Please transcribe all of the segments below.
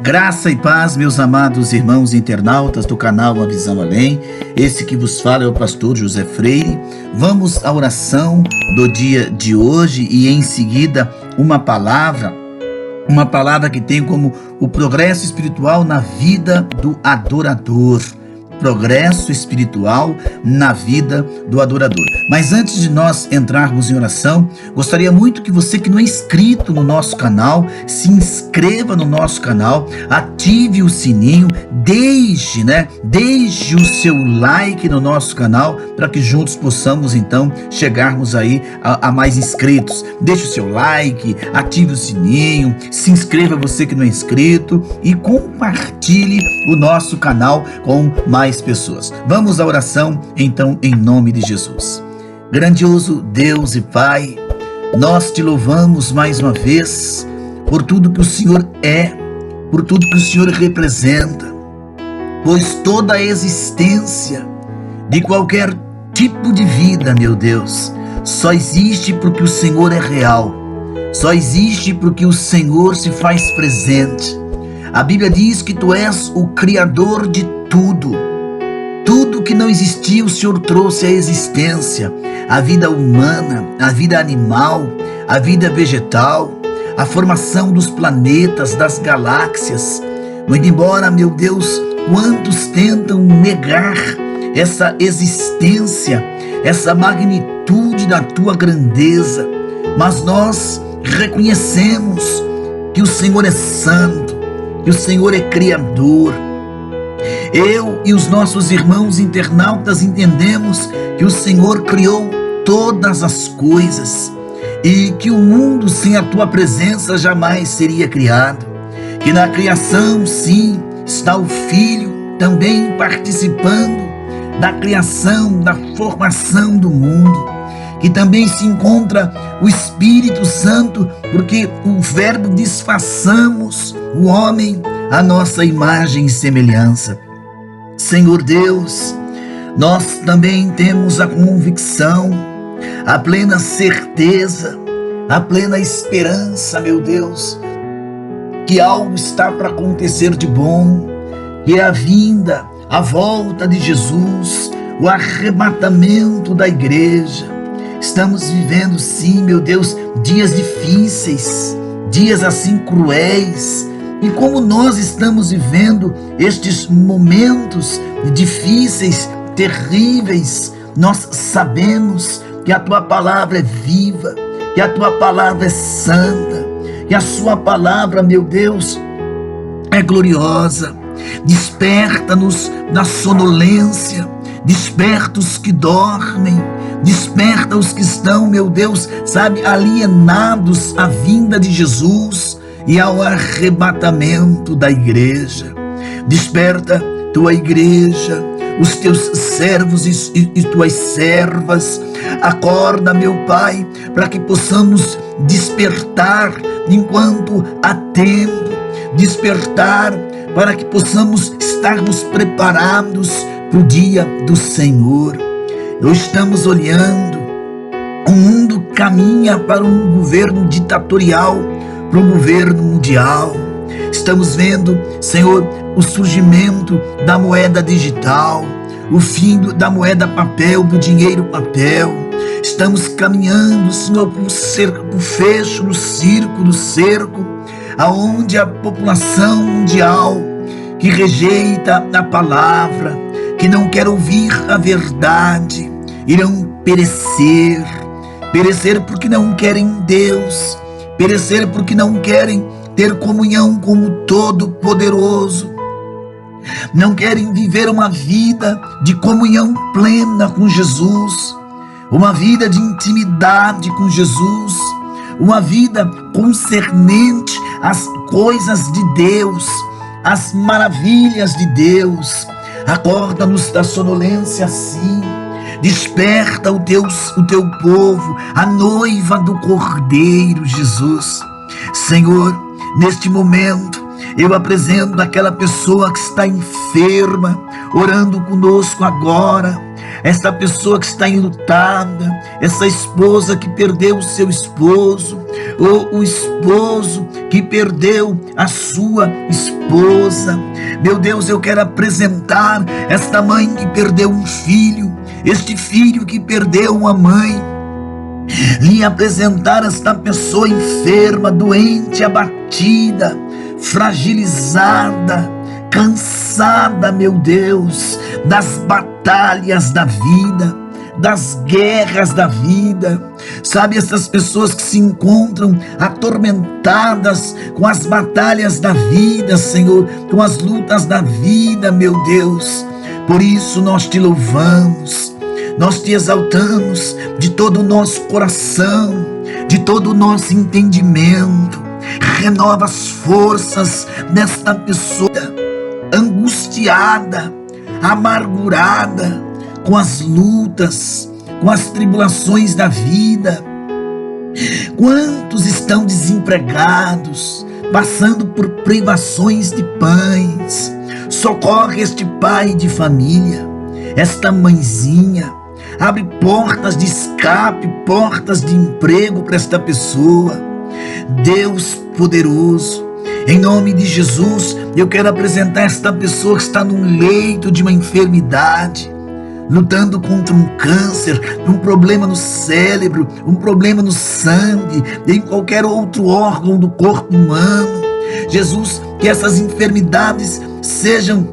Graça e paz, meus amados irmãos internautas do canal A Visão Além. Esse que vos fala é o pastor José Freire. Vamos à oração do dia de hoje e em seguida uma palavra que tem como o progresso espiritual na vida do adorador. Progresso espiritual na vida do adorador. Mas antes de nós entrarmos em oração, gostaria muito que você que não é inscrito no nosso canal, se inscreva no nosso canal, ative o sininho, deixe o seu like no nosso canal, para que juntos possamos então chegarmos aí a mais inscritos. Deixe o seu like, ative o sininho, se inscreva você que não é inscrito e compartilhe o nosso canal com mais pessoas. Vamos à oração então em nome de Jesus. Grandioso Deus e Pai, nós te louvamos mais uma vez por tudo que o Senhor é, por tudo que o Senhor representa, pois toda a existência de qualquer tipo de vida, meu Deus, só existe porque o Senhor é real, só existe porque o Senhor se faz presente. A Bíblia diz que tu és o Criador de tudo. Tudo que não existia, o Senhor trouxe à existência. A vida humana, a vida animal, a vida vegetal, a formação dos planetas, das galáxias. Muito embora, meu Deus, quantos tentam negar essa existência, essa magnitude da tua grandeza, mas nós reconhecemos que o Senhor é santo, que o Senhor é Criador. Eu e os nossos irmãos internautas entendemos que o Senhor criou todas as coisas e que o mundo sem a tua presença jamais seria criado. Que na criação, sim, está o Filho também participando da criação, da formação do mundo. Que também se encontra o Espírito Santo, porque o Verbo diz: façamos o homem à nossa imagem e semelhança. Senhor Deus, nós também temos a convicção, a plena certeza, a plena esperança, meu Deus, que algo está para acontecer de bom, que é a vinda, a volta de Jesus, o arrebatamento da igreja. Estamos vivendo, sim, meu Deus, dias difíceis, dias assim cruéis. E como nós estamos vivendo estes momentos difíceis, terríveis, nós sabemos que a tua palavra é viva, que a tua palavra é santa, que a sua palavra, meu Deus, é gloriosa. Desperta-nos da sonolência, desperta os que dormem, desperta os que estão, meu Deus, alienados à vinda de Jesus e ao arrebatamento da igreja. Desperta tua igreja, os teus servos e tuas servas. Acorda, meu Pai, para que possamos despertar enquanto há tempo, despertar para que possamos estarmos preparados para o dia do Senhor. Nós estamos olhando, o mundo caminha para um governo ditatorial, para um governo mundial. Estamos vendo, Senhor, o surgimento da moeda digital, o fim da moeda papel, do dinheiro papel. Estamos caminhando, Senhor, para o fecho do cerco, aonde a população mundial que rejeita a palavra, que não quer ouvir a verdade, irão perecer porque não querem Deus, perecer porque não querem ter comunhão com o Todo-Poderoso, não querem viver uma vida de comunhão plena com Jesus, uma vida de intimidade com Jesus, uma vida concernente às coisas de Deus, às maravilhas de Deus. Acorda-nos da sonolência, sim. Desperta o teu povo, a noiva do Cordeiro Jesus. Senhor, neste momento, eu apresento aquela pessoa que está enferma, orando conosco agora, esta pessoa que está enlutada, essa esposa que perdeu o seu esposo, ou o esposo que perdeu a sua esposa. Meu Deus, eu quero apresentar esta mãe que perdeu um filho, este filho que perdeu uma mãe, lhe apresentar esta pessoa enferma, doente, abatida, fragilizada, cansada, meu Deus, das batalhas da vida, das guerras da vida. Sabe, essas pessoas que se encontram atormentadas com as batalhas da vida, Senhor, com as lutas da vida, meu Deus. Por isso nós te louvamos, nós te exaltamos de todo o nosso coração, de todo o nosso entendimento. Renova as forças desta pessoa angustiada, amargurada com as lutas, com as tribulações da vida. Quantos estão desempregados, passando por privações de pães? Socorre este pai de família, esta mãezinha. Abre portas de escape, portas de emprego para esta pessoa. Deus poderoso, em nome de Jesus, eu quero apresentar esta pessoa que está num leito de uma enfermidade, lutando contra um câncer, um problema no cérebro, um problema no sangue, em qualquer outro órgão do corpo humano. Jesus, que essas enfermidades sejam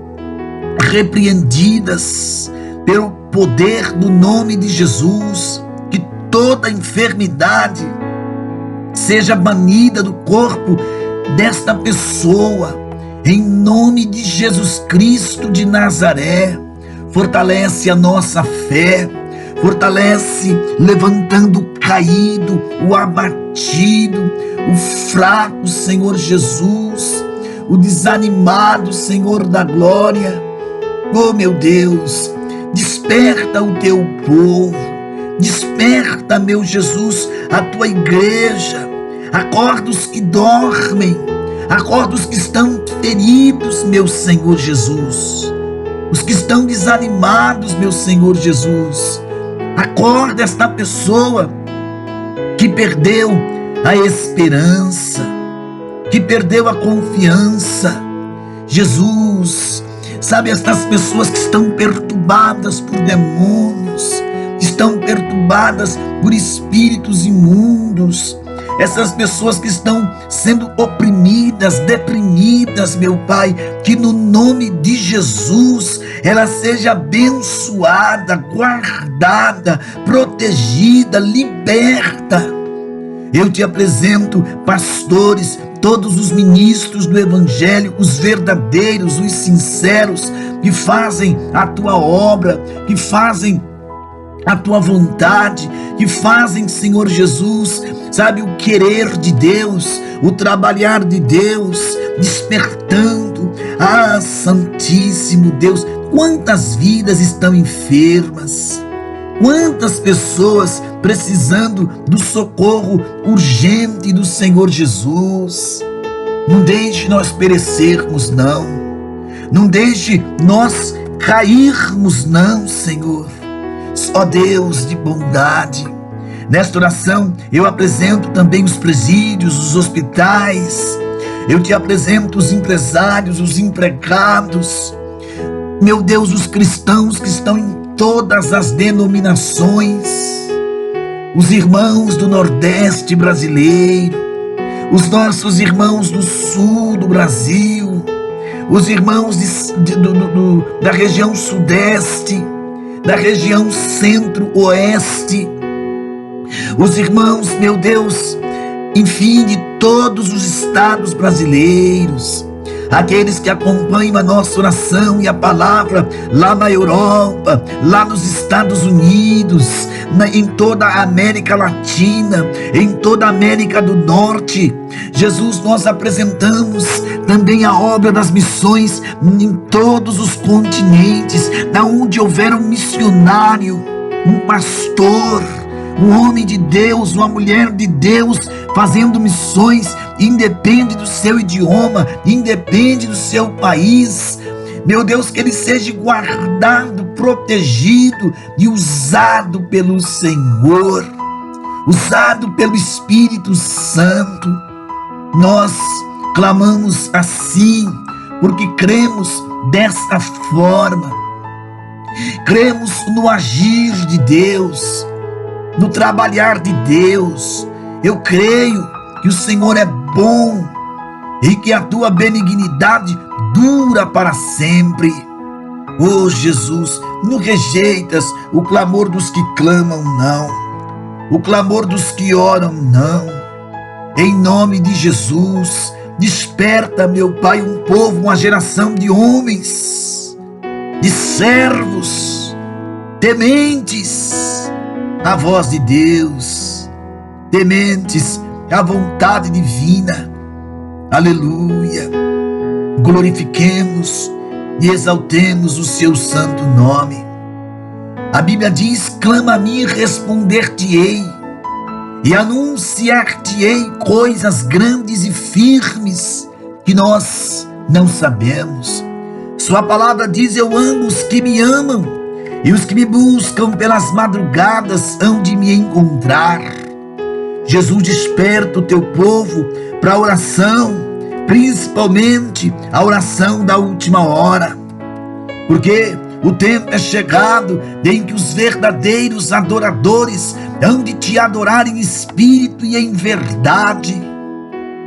repreendidas pelo poder do nome de Jesus, que toda enfermidade seja banida do corpo desta pessoa, em nome de Jesus Cristo de Nazaré. Fortalece a nossa fé, fortalece levantando o caído, o abatido, o fraco, Senhor Jesus, o desanimado, Senhor da glória. Oh, meu Deus, desperta o teu povo, desperta, meu Jesus, a tua igreja. Acorda os que dormem, acorda os que estão feridos, meu Senhor Jesus, os que estão desanimados, meu Senhor Jesus. Acorda esta pessoa que perdeu a esperança, que perdeu a confiança. Jesus, sabe, estas pessoas que estão perturbadas por demônios, estão perturbadas por espíritos imundos, essas pessoas que estão sendo oprimidas, deprimidas, meu Pai, que no nome de Jesus ela seja abençoada, guardada, protegida, liberta. Eu te apresento pastores, todos os ministros do Evangelho, os verdadeiros, os sinceros, que fazem a tua obra, que fazem a tua vontade, que fazem, Senhor Jesus, sabe, o querer de Deus, o trabalhar de Deus, despertando. Ah, Santíssimo Deus, quantas vidas estão enfermas, quantas pessoas precisando do socorro urgente do Senhor Jesus. Não deixe nós perecermos, não. Não deixe nós cairmos, não, Senhor. Ó Deus de bondade, nesta oração eu apresento também os presídios, os hospitais, eu te apresento os empresários, os empregados, meu Deus, os cristãos que estão em todas as denominações, os irmãos do Nordeste brasileiro, os nossos irmãos do Sul do Brasil, os irmãos da região Sudeste, da região Centro-Oeste, os irmãos, meu Deus, enfim, de todos os estados brasileiros, aqueles que acompanham a nossa oração e a palavra lá na Europa, lá nos Estados Unidos, em toda a América Latina, em toda a América do Norte. Jesus, nós apresentamos também a obra das missões em todos os continentes, onde houver um missionário, um pastor, um homem de Deus, uma mulher de Deus, fazendo missões, independe do seu idioma, independe do seu país. Meu Deus, que ele seja guardado protegido e usado pelo Senhor, usado pelo Espírito Santo. Nós clamamos assim, porque cremos desta forma. Cremos no agir de Deus, no trabalhar de Deus. Eu creio que o Senhor é bom e que a tua benignidade dura para sempre. Oh Jesus, não rejeitas o clamor dos que clamam, não. O clamor dos que oram, não. Em nome de Jesus, desperta, meu Pai, um povo, uma geração de homens, de servos, tementes à voz de Deus, tementes à vontade divina. Aleluia. Glorifiquemos e exaltemos o seu santo nome. A Bíblia diz: clama a mim e responder-te-ei, e anunciar-te-ei coisas grandes e firmes que nós não sabemos. Sua palavra diz: eu amo os que me amam, e os que me buscam pelas madrugadas hão de me encontrar. Jesus, desperta o teu povo para a oração, principalmente a oração da última hora, porque o tempo é chegado em que os verdadeiros adoradores hão de te adorar em espírito e em verdade.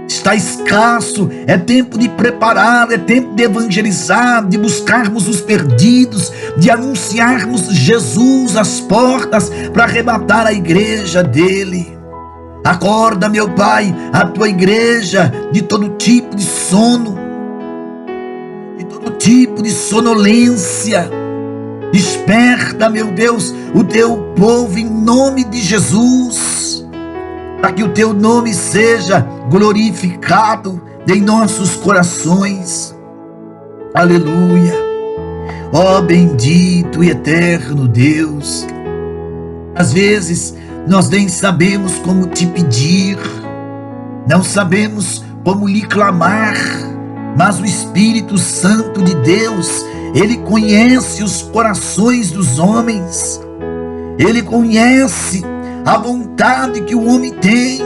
Está escasso, é tempo de preparar, é tempo de evangelizar, de buscarmos os perdidos, de anunciarmos Jesus às portas para arrebatar a igreja dele. Acorda, meu Pai, a tua igreja de todo tipo de sono, de todo tipo de sonolência. Desperta, meu Deus, o teu povo em nome de Jesus, para que o teu nome seja glorificado em nossos corações. Aleluia. Ó bendito e eterno Deus, às vezes nós nem sabemos como te pedir, não sabemos como lhe clamar, mas o Espírito Santo de Deus, ele conhece os corações dos homens, ele conhece a vontade que o homem tem,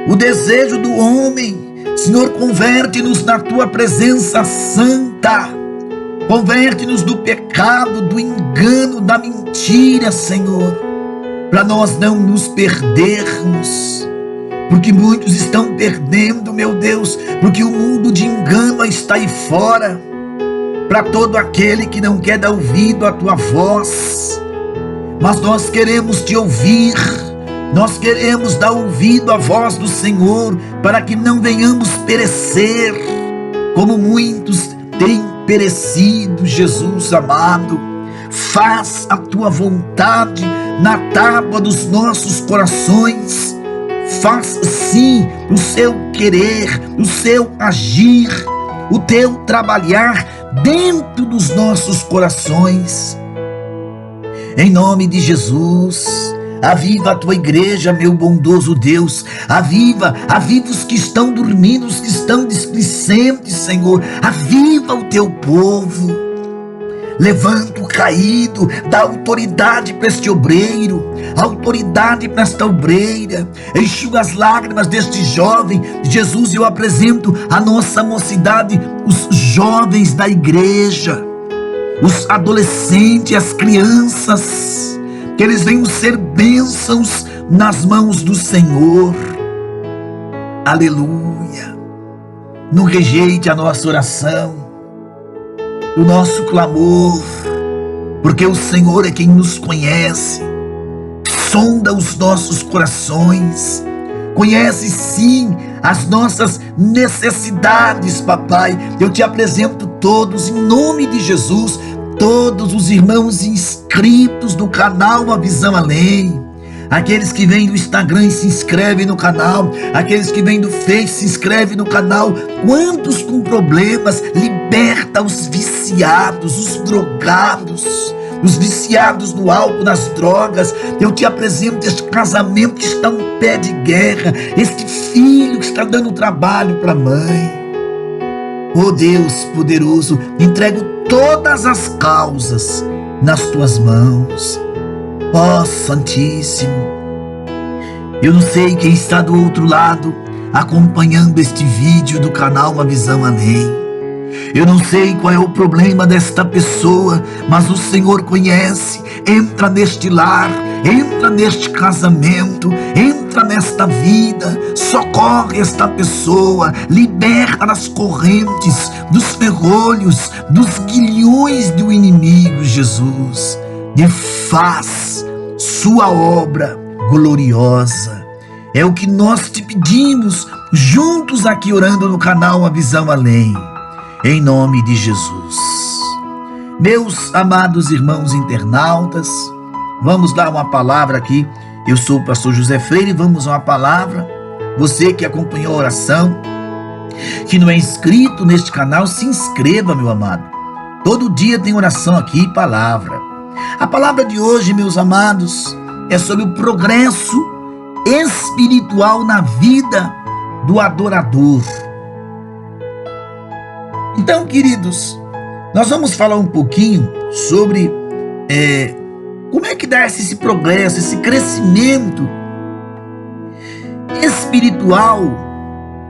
o desejo do homem. Senhor, converte-nos na tua presença santa, converte-nos do pecado, do engano, da mentira, Senhor, para nós não nos perdermos, porque muitos estão perdendo, meu Deus, porque o mundo de engano está aí fora. Para todo aquele que não quer dar ouvido à tua voz, mas nós queremos te ouvir, nós queremos dar ouvido à voz do Senhor, para que não venhamos perecer, como muitos têm perecido. Jesus amado, faz a tua vontade na tábua dos nossos corações, faz sim o seu querer, o seu agir, o teu trabalhar dentro dos nossos corações. Em nome de Jesus, aviva a tua igreja, meu bondoso Deus. Aviva os que estão dormindo, os que estão displicentes, Senhor. Aviva o teu povo. Levanta o caído, dá autoridade para este obreiro, autoridade para esta obreira. Enxuga as lágrimas deste jovem. Jesus, eu apresento a nossa mocidade, os jovens da igreja, os adolescentes, as crianças, que eles venham ser bênçãos nas mãos do Senhor. Aleluia. Não rejeite a nossa oração, o nosso clamor, porque o Senhor é quem nos conhece, sonda os nossos corações, conhece sim as nossas necessidades, papai. Eu te apresento todos em nome de Jesus, todos os irmãos inscritos no canal A Visão Além, aqueles que vêm do Instagram e se inscrevem no canal, aqueles que vêm do Face se inscrevem no canal. Quantos com problemas? Liberta os viciados, os drogados, os viciados no álcool, nas drogas. Eu te apresento este casamento que está um pé de guerra, este filho que está dando trabalho para a mãe. Oh Deus poderoso, entrego todas as causas nas tuas mãos. Ó Santíssimo, eu não sei quem está do outro lado acompanhando este vídeo do canal Uma Visão Além. Eu não sei qual é o problema desta pessoa, mas o Senhor conhece. Entra neste lar, entra neste casamento, entra nesta vida, socorre esta pessoa, liberta das correntes, dos ferrolhos, dos grilhões do inimigo, Jesus, e faz sua obra gloriosa. É o que nós te pedimos, juntos aqui orando no canal Uma Visão Além, em nome de Jesus. Meus amados irmãos internautas, vamos dar uma palavra aqui. Eu sou o pastor José Freire, vamos a uma palavra. Você que acompanhou a oração, que não é inscrito neste canal, se inscreva, meu amado. Todo dia tem oração aqui e palavra. A palavra de hoje, meus amados, é sobre o progresso espiritual na vida do adorador. Então, queridos, nós vamos falar um pouquinho sobre como é que dá esse progresso, esse crescimento espiritual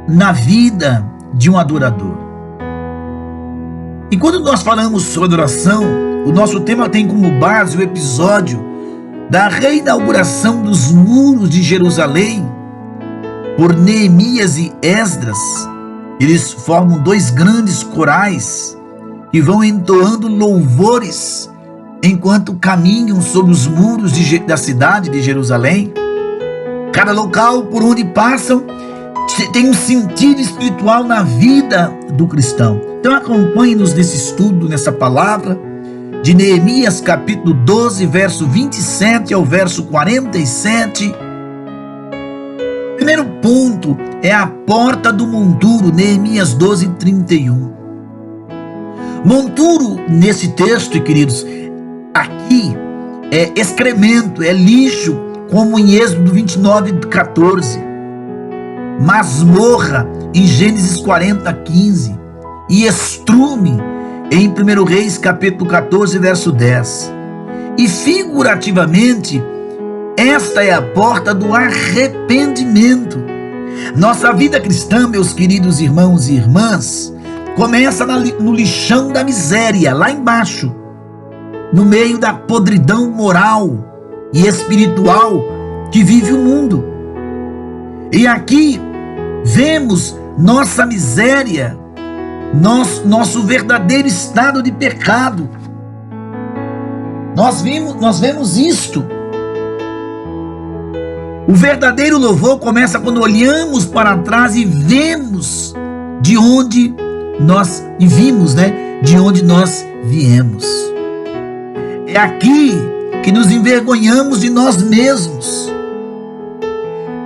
na vida de um adorador. E quando nós falamos sobre adoração, o nosso tema tem como base o episódio da reinauguração dos muros de Jerusalém por Neemias e Esdras. Eles formam dois grandes corais que vão entoando louvores enquanto caminham sobre os muros da cidade de Jerusalém. Cada local por onde passam tem um sentido espiritual na vida do cristão. Então acompanhe-nos nesse estudo, nessa palavra de Neemias capítulo 12, verso 27 ao verso 47. Primeiro ponto é a porta do monturo, Neemias 12, 31. Monturo, nesse texto, queridos, aqui é excremento, é lixo, como em Êxodo 29, 14. Masmorra, em Gênesis 40, 15. E estrume, em 1 Reis capítulo 14, verso 10. E figurativamente, esta é a porta do arrependimento. Nossa vida cristã, meus queridos irmãos e irmãs, começa no lixão da miséria, lá embaixo, no meio da podridão moral e espiritual que vive o mundo. E aqui vemos nossa miséria, nosso verdadeiro estado de pecado. Nós vemos isto. O verdadeiro louvor começa quando olhamos para trás e vemos de onde nós vimos, de onde nós viemos. É aqui que nos envergonhamos de nós mesmos.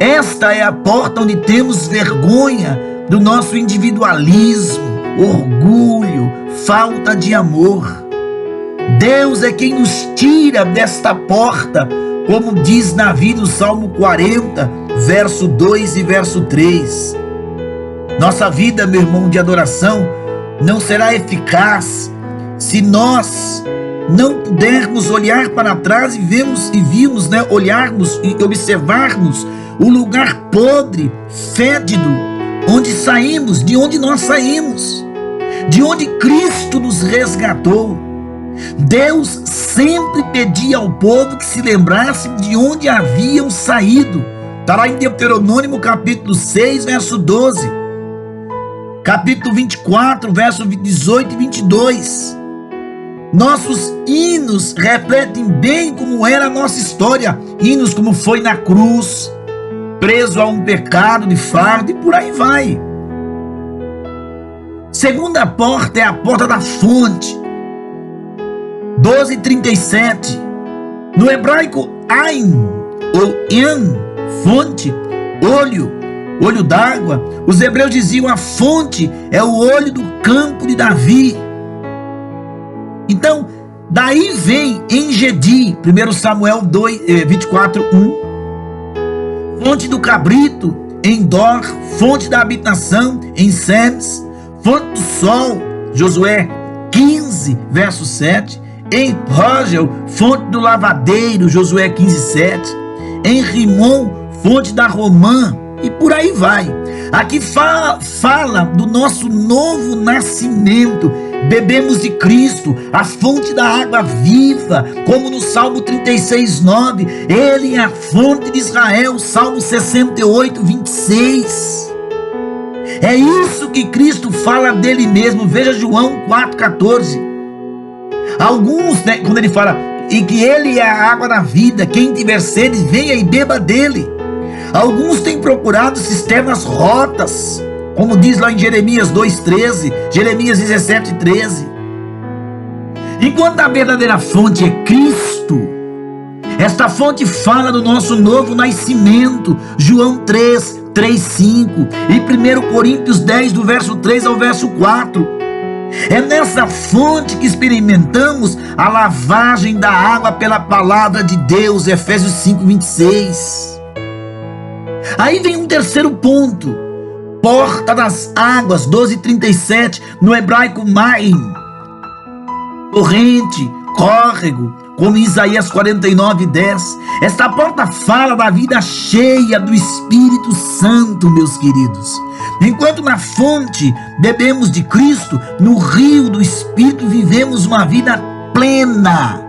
Esta é a porta onde temos vergonha do nosso individualismo, orgulho, falta de amor. Deus é quem nos tira desta porta, como diz Davi no Salmo 40, verso 2 e verso 3. Nossa vida, meu irmão, de adoração não será eficaz se nós não pudermos olhar para trás olharmos e observarmos o lugar podre, fédido, onde saímos, de onde nós saímos, de onde Cristo nos resgatou. Deus sempre pedia ao povo que se lembrasse de onde haviam saído. Está lá em Deuteronômio capítulo 6, verso 12. Capítulo 24, verso 18 e 22. Nossos hinos refletem bem como era a nossa história. Hinos como foi na cruz, preso a um pecado de fardo e por aí vai. Segunda porta é a porta da fonte. 12:37. No hebraico, Ain ou Yan, fonte, olho d'água. Os hebreus diziam a fonte é o olho do campo de Davi. Então, daí vem Engedi, 1 Samuel 24:1. Fonte do cabrito em Dor, fonte da habitação em Semes, fonte do sol, Josué 15, verso 7. Em Rogel, fonte do lavadeiro, Josué 15:7. Em Rimon, fonte da Romã, e por aí vai. Aqui fala do nosso novo nascimento. Bebemos de Cristo, a fonte da água viva, como no Salmo 36:9. Ele é a fonte de Israel, Salmo 68:26. É isso que Cristo fala dele mesmo. Veja João 4:14. Alguns, né, quando ele fala e que ele é a água da vida, quem tiver sede, venha e beba dele. Alguns têm procurado cisternas rotas, como diz lá em Jeremias 2:13, Jeremias 17:13. Enquanto a verdadeira fonte é Cristo, esta fonte fala do nosso novo nascimento, João 3:5 e 1 Coríntios 10, do verso 3 ao verso 4. É nessa fonte que experimentamos a lavagem da água pela palavra de Deus, Efésios 5:26. Aí vem um terceiro ponto, porta das águas, 12:37, no hebraico Maim, corrente, córrego, como em Isaías 49:10. Esta porta fala da vida cheia do Espírito Santo, meus queridos. Enquanto na fonte bebemos de Cristo, no rio do Espírito vivemos uma vida plena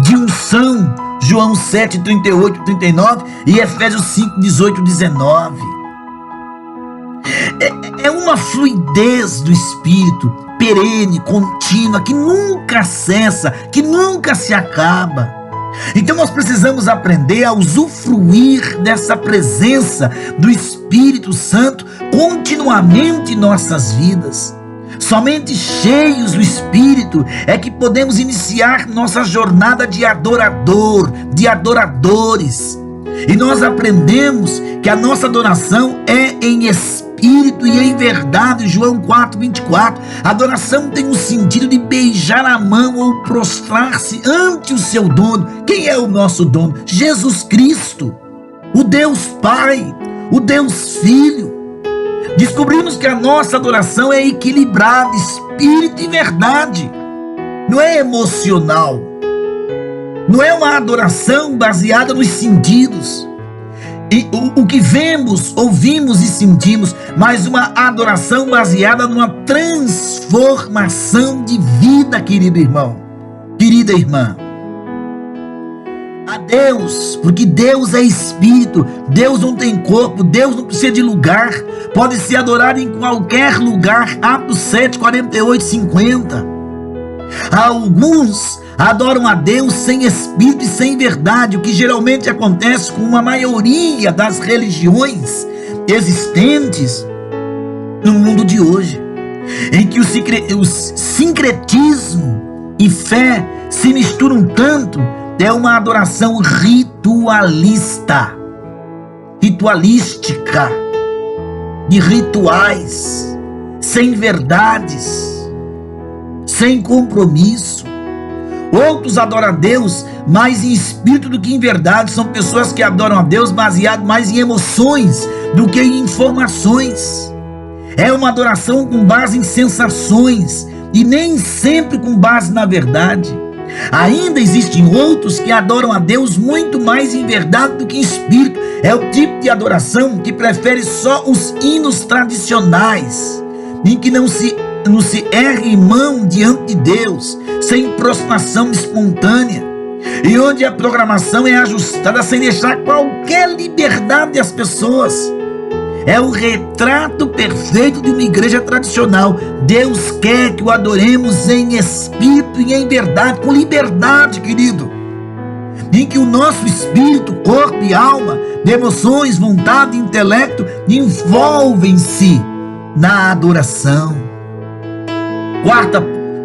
de unção, João 7:38-39 e Efésios 5:18-19. É uma fluidez do Espírito, perene, contínua, que nunca cessa, que nunca se acaba. Então nós precisamos aprender a usufruir dessa presença do Espírito Santo continuamente em nossas vidas. Somente cheios do Espírito é que podemos iniciar nossa jornada de adorador, de adoradores. E nós aprendemos que a nossa adoração é em espírito e em verdade, João 4:24. A adoração tem o sentido de beijar a mão ou prostrar-se ante o seu dono. Quem é o nosso dono? Jesus Cristo, o Deus Pai, o Deus Filho. Descobrimos que a nossa adoração é equilibrada, espírito e verdade. Não é emocional. Não é uma adoração baseada nos sentidos. E o que vemos, ouvimos e sentimos, mas uma adoração baseada numa transformação de vida, querido irmão, querida irmã. A Deus, porque Deus é Espírito, Deus não tem corpo, Deus não precisa de lugar, pode ser adorado em qualquer lugar, Atos 7:48-50. Alguns adoram a Deus sem espírito e sem verdade, o que geralmente acontece com uma maioria das religiões existentes no mundo de hoje, em que o sincretismo e fé se misturam tanto. É uma adoração ritualística, de rituais, sem verdades, sem compromisso. Outros adoram a Deus mais em espírito do que em verdade. São pessoas que adoram a Deus baseado mais em emoções do que em informações. É uma adoração com base em sensações e nem sempre com base na verdade. Ainda existem outros que adoram a Deus muito mais em verdade do que em espírito. É o tipo de adoração que prefere só os hinos tradicionais, em que não se ergue mão diante de Deus, sem prostração espontânea, e onde a programação é ajustada sem deixar qualquer liberdade às pessoas. É o retrato perfeito de uma igreja tradicional. Deus quer que o adoremos em espírito e em verdade, com liberdade, querido, em que o nosso espírito, corpo e alma, de emoções, vontade e intelecto envolvem-se na adoração.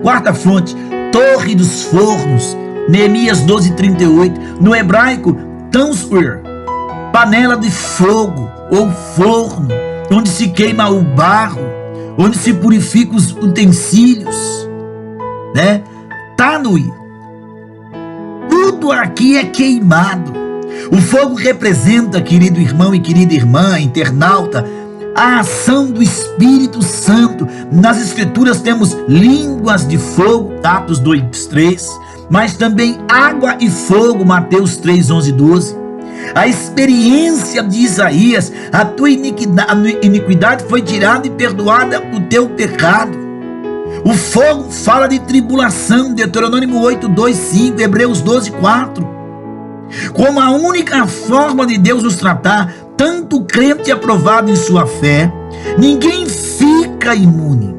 Quarta fonte, Torre dos Fornos, Neemias 12:38, no hebraico Tansur, panela de fogo ou forno, onde se queima o barro, onde se purifica os utensílios, né? Tanui, tudo aqui é queimado. O fogo representa, querido irmão e querida irmã, internauta, a ação do Espírito Santo. Nas Escrituras temos línguas de fogo, Atos 2:3, mas também água e fogo, Mateus 3, 11 e 12. A experiência de Isaías, a tua iniquidade foi tirada e perdoada o teu pecado. O fogo fala de tribulação, Deuteronômio 8, 2, 5, Hebreus 12, 4. Como a única forma de Deus nos tratar, tanto o crente aprovado em sua fé, ninguém fica imune.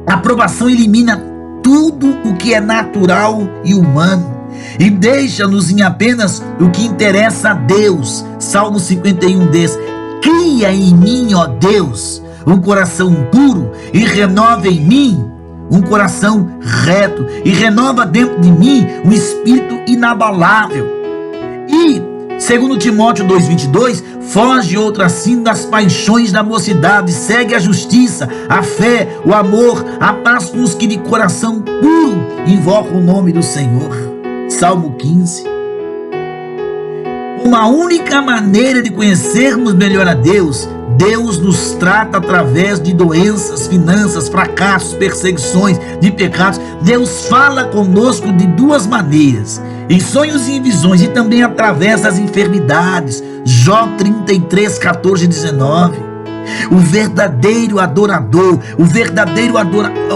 A aprovação elimina tudo o que é natural e humano e deixa-nos em apenas o que interessa a Deus. Salmo 51 diz: cria em mim, ó Deus, um coração puro e renova em mim um coração reto, e renova dentro de mim um espírito inabalável. E 2 Timóteo 2,22, foge outra assim das paixões da mocidade, segue a justiça, a fé, o amor, a paz com os que de coração puro invocam o nome do Senhor. Salmo 15. Uma única maneira de conhecermos melhor a Deus, Deus nos trata através de doenças, finanças, fracassos, perseguições, de pecados. Deus fala conosco de duas maneiras: em sonhos e em visões, e também através das enfermidades. Jó 33, 14 e 19. O verdadeiro adorador,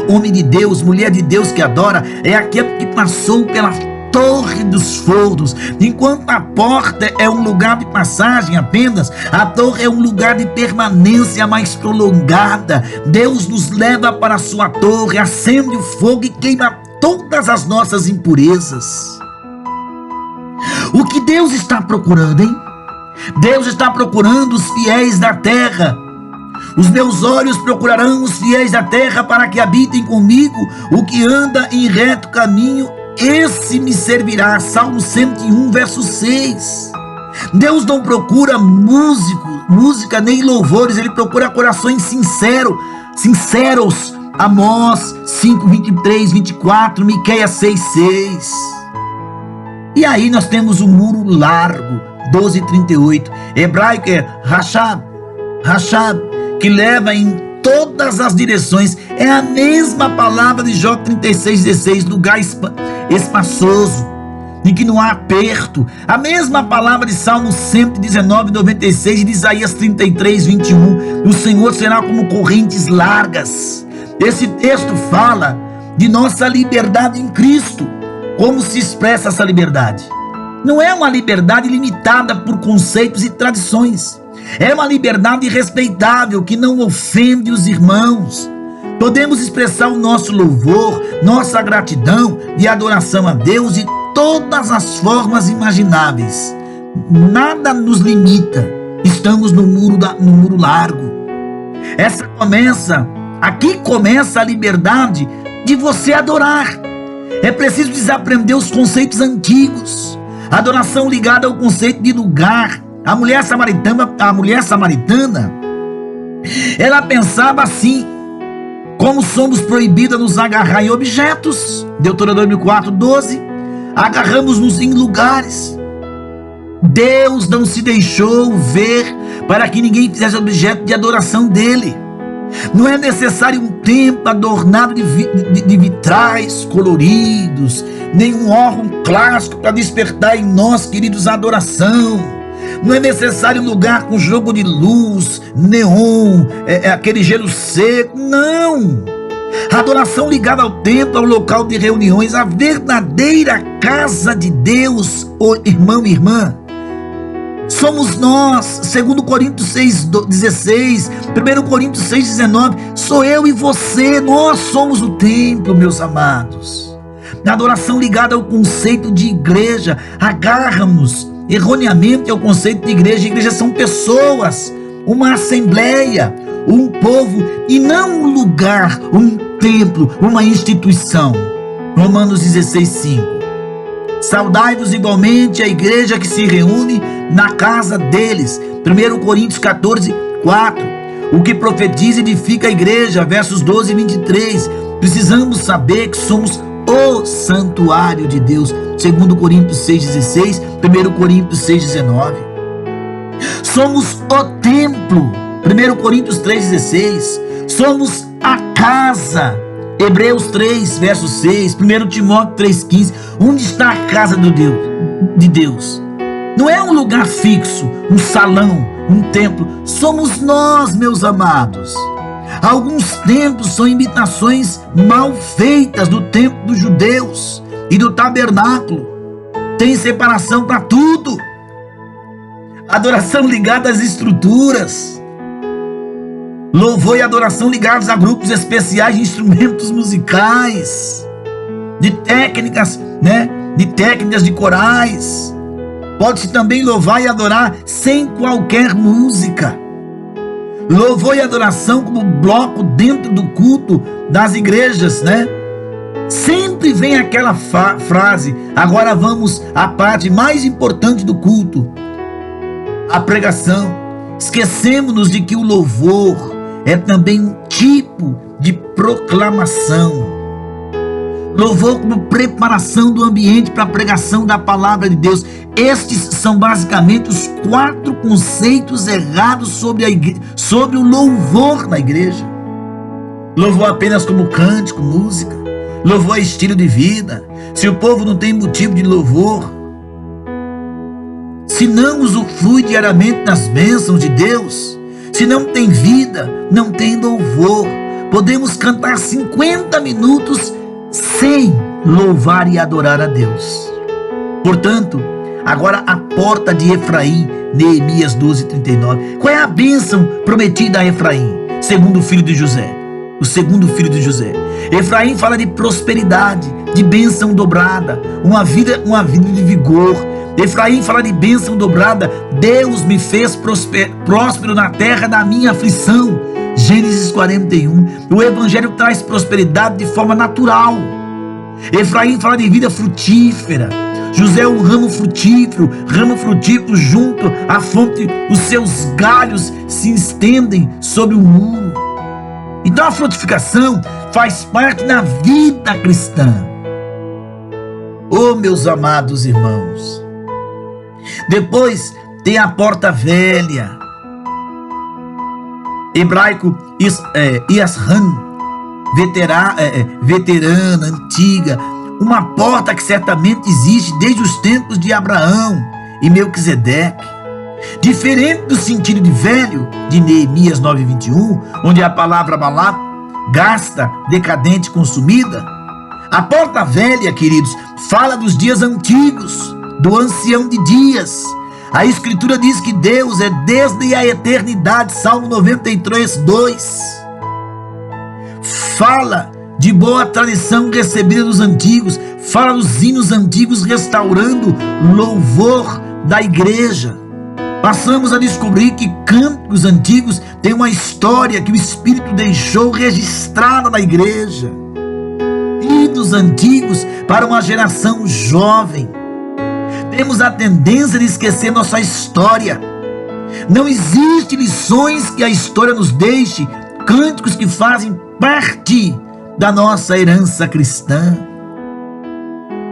homem de Deus, mulher de Deus que adora, é aquele que passou pela torre dos fornos. Enquanto a porta é um lugar de passagem apenas, a torre é um lugar de permanência mais prolongada. Deus nos leva para a sua torre, acende o fogo e queima todas as nossas impurezas. O que Deus está procurando, hein? Deus está procurando os fiéis da terra. Os meus olhos procurarão os fiéis da terra para que habitem comigo. O que anda em reto caminho, esse me servirá. Salmo 101, verso 6. Deus não procura música nem louvores, ele procura corações sinceros. Amós 5, 23, 24, Miqueias 6, 6. E aí nós temos o muro largo, 12, 38. Hebraico é Rachab, que leva em todas as direções. É a mesma palavra de Jó 36, 16, lugar espaçoso, em que não há aperto. A mesma palavra de Salmo 119, 96 e de Isaías 33, 21. O Senhor será como correntes largas. Esse texto fala de nossa liberdade em Cristo. Como se expressa essa liberdade? Não é uma liberdade limitada por conceitos e tradições. É uma liberdade respeitável que não ofende os irmãos. Podemos expressar o nosso louvor, nossa gratidão e adoração a Deus de todas as formas imagináveis. Nada nos limita. Estamos no muro largo. Aqui começa a liberdade de você adorar. É preciso desaprender os conceitos antigos. Adoração ligada ao conceito de lugar. A mulher samaritana, ela pensava assim: como somos proibidos a nos agarrar em objetos, Deuteronômio 4, 12, agarramos-nos em lugares. Deus não se deixou ver para que ninguém fizesse objeto de adoração dele. Não é necessário um templo adornado de vitrais coloridos, nem um órgão clássico para despertar em nós, queridos, a adoração. Não é necessário um lugar com jogo de luz, neon, aquele gelo seco. Não! A adoração ligada ao templo, ao local de reuniões, a verdadeira casa de Deus, irmão e irmã, somos nós. 2 Coríntios 6, 16, 1 Coríntios 6, 19, sou eu e você, nós somos o templo, meus amados. Na adoração ligada ao conceito de igreja, agarramos erroneamente ao conceito de igreja. Igreja são pessoas, uma assembleia, um povo, e não um lugar, um templo, uma instituição. Romanos 16, 5. Saudai-vos igualmente a igreja que se reúne na casa deles. 1 Coríntios 14, 4. O que profetiza edifica a igreja, versos 12 e 23. Precisamos saber que somos o santuário de Deus, 2 Coríntios 6, 16, 1 Coríntios 6, 19. Somos o templo, 1 Coríntios 3, 16. Somos a casa, Hebreus 3, verso 6, 1 Timóteo 3,15. Onde está a casa de Deus? Não é um lugar fixo, um salão, um templo. Somos nós, meus amados. Alguns templos são imitações mal feitas do templo dos judeus e do tabernáculo. Tem separação para tudo. Adoração ligada às estruturas. Louvor e adoração ligados a grupos especiais de instrumentos musicais, de técnicas, de técnicas de corais. Pode-se também louvar e adorar sem qualquer música. Louvor e adoração como bloco dentro do culto das igrejas, Sempre vem aquela frase. Agora vamos à parte mais importante do culto, a pregação. Esquecemos-nos de que o louvor é também um tipo de proclamação. Louvor como preparação do ambiente para a pregação da palavra de Deus. Estes são basicamente os 4 conceitos errados sobre o louvor na igreja. Louvor apenas como cântico, música. Louvor é estilo de vida. Se o povo não tem motivo de louvor, se não usufrui diariamente das bênçãos de Deus, se não tem vida, não tem louvor. Podemos cantar 50 minutos sem louvar e adorar a Deus. Portanto, agora a porta de Efraim, Neemias 12:39. Qual é a bênção prometida a Efraim? Segundo filho de José. O segundo filho de José. Efraim fala de prosperidade, de bênção dobrada, uma vida de vigor. Efraim fala de bênção dobrada. Deus me fez próspero na terra da minha aflição. Gênesis 41. O evangelho traz prosperidade de forma natural. Efraim fala de vida frutífera. José é um ramo frutífero junto à fonte. Os seus galhos se estendem sobre o muro. Então a frutificação faz parte da vida cristã. Oh, meus amados irmãos. Depois tem a porta velha, hebraico Yashan, veterana, antiga, uma porta que certamente existe desde os tempos de Abraão e Melquisedeque. Diferente do sentido de velho de Neemias 9:21, onde a palavra balá, gasta, decadente, consumida, a porta velha, queridos, fala dos dias antigos, do ancião de dias. A escritura diz que Deus é desde a eternidade. Salmo 93:2 fala de boa tradição recebida dos antigos, fala dos hinos antigos restaurando louvor da igreja. Passamos a descobrir que cânticos antigos têm uma história que o Espírito deixou registrada na igreja. Hinos antigos para uma geração jovem. Temos a tendência de esquecer nossa história. Não existe lições que a história nos deixe, cânticos que fazem parte da nossa herança cristã.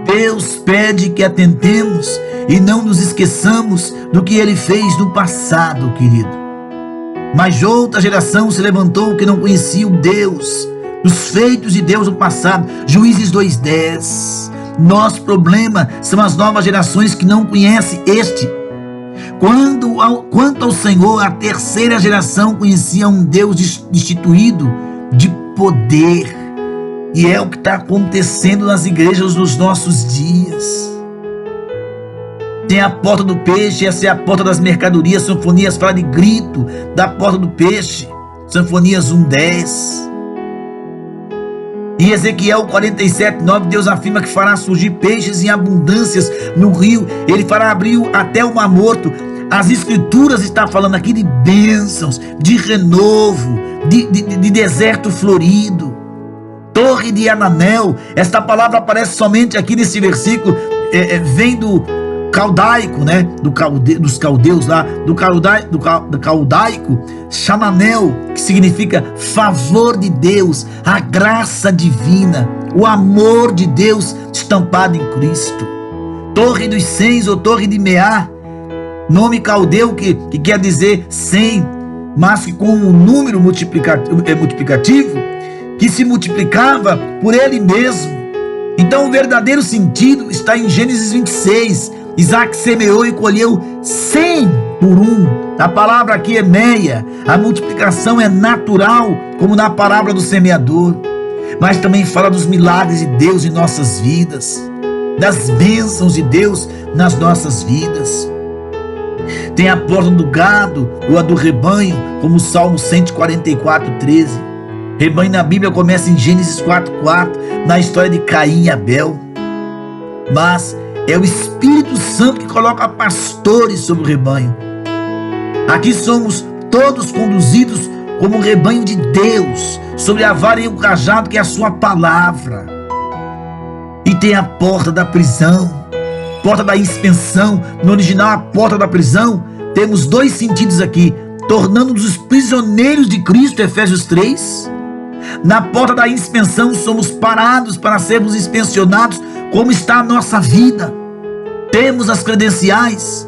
Deus pede que atentemos e não nos esqueçamos do que Ele fez no passado, querido. Mas outra geração se levantou que não conhecia o Deus, os feitos de Deus no passado. Juízes 2:10. Nosso problema são as novas gerações que não conhecem este. Quanto ao Senhor, a terceira geração conhecia um Deus destituído de poder. E é o que está acontecendo nas igrejas nos nossos dias. Tem a porta do peixe, essa é a porta das mercadorias. Sinfonias fala de grito da porta do peixe. Sinfonias 1:10. Em Ezequiel 47:9, Deus afirma que fará surgir peixes em abundâncias no rio. Ele fará abrir até o mar morto. As escrituras estão falando aqui de bênçãos, de renovo, de deserto florido. Torre de Ananel. Esta palavra aparece somente aqui nesse versículo. Vem do caldaico, dos caldeus lá, do caldaico, Shananel, que significa favor de Deus, a graça divina, o amor de Deus estampado em Cristo. Torre dos 100 ou Torre de Meá, nome caldeu que quer dizer 100, mas que com um número multiplicativo, que se multiplicava por ele mesmo. Então o verdadeiro sentido está em Gênesis 26. Isaac semeou e colheu 100 por 1. A palavra aqui é meia. A multiplicação é natural, como na parábola do semeador. Mas também fala dos milagres de Deus em nossas vidas, das bênçãos de Deus nas nossas vidas. Tem a porta do gado ou a do rebanho, como o Salmo 144:13. Rebanho na Bíblia começa em Gênesis 4:4, na história de Caim e Abel. Mas é o Espírito Santo que coloca pastores sobre o rebanho. Aqui somos todos conduzidos como o rebanho de Deus, sobre a vara e o cajado, que é a sua palavra. E tem a porta da prisão, porta da inspeção. No original, a porta da prisão, temos dois sentidos aqui: tornando-nos os prisioneiros de Cristo, Efésios 3. Na porta da inspeção, somos parados para sermos inspecionados como está a nossa vida. Temos as credenciais.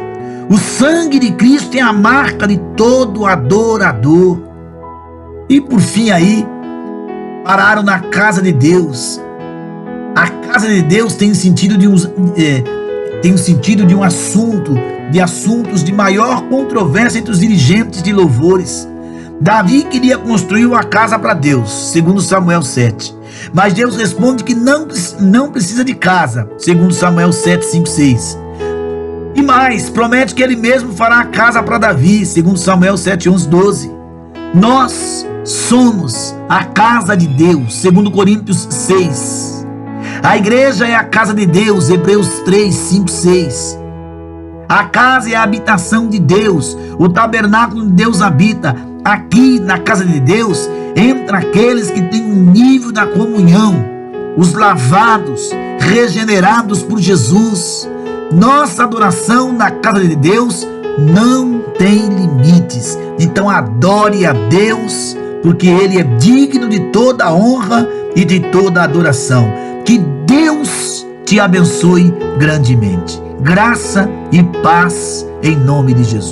O sangue de Cristo tem a marca de todo adorador. E por fim aí, pararam na casa de Deus. A casa de Deus tem o sentido de assuntos de maior controvérsia entre os dirigentes de louvores. Davi queria construir uma casa para Deus, segundo Samuel 7. Mas Deus responde que não precisa de casa, segundo Samuel 7, 5, 6. E mais, promete que ele mesmo fará a casa para Davi, segundo Samuel 7, 11, 12. Nós somos a casa de Deus, segundo Coríntios 6. A igreja é a casa de Deus, Hebreus 3, 5, 6. A casa é a habitação de Deus, o tabernáculo onde Deus habita. Aqui na casa de Deus entra aqueles que têm um nível da comunhão, os lavados, regenerados por Jesus. Nossa adoração na casa de Deus não tem limites. Então adore a Deus, porque Ele é digno de toda honra e de toda adoração. Que Deus te abençoe grandemente. Graça e paz em nome de Jesus.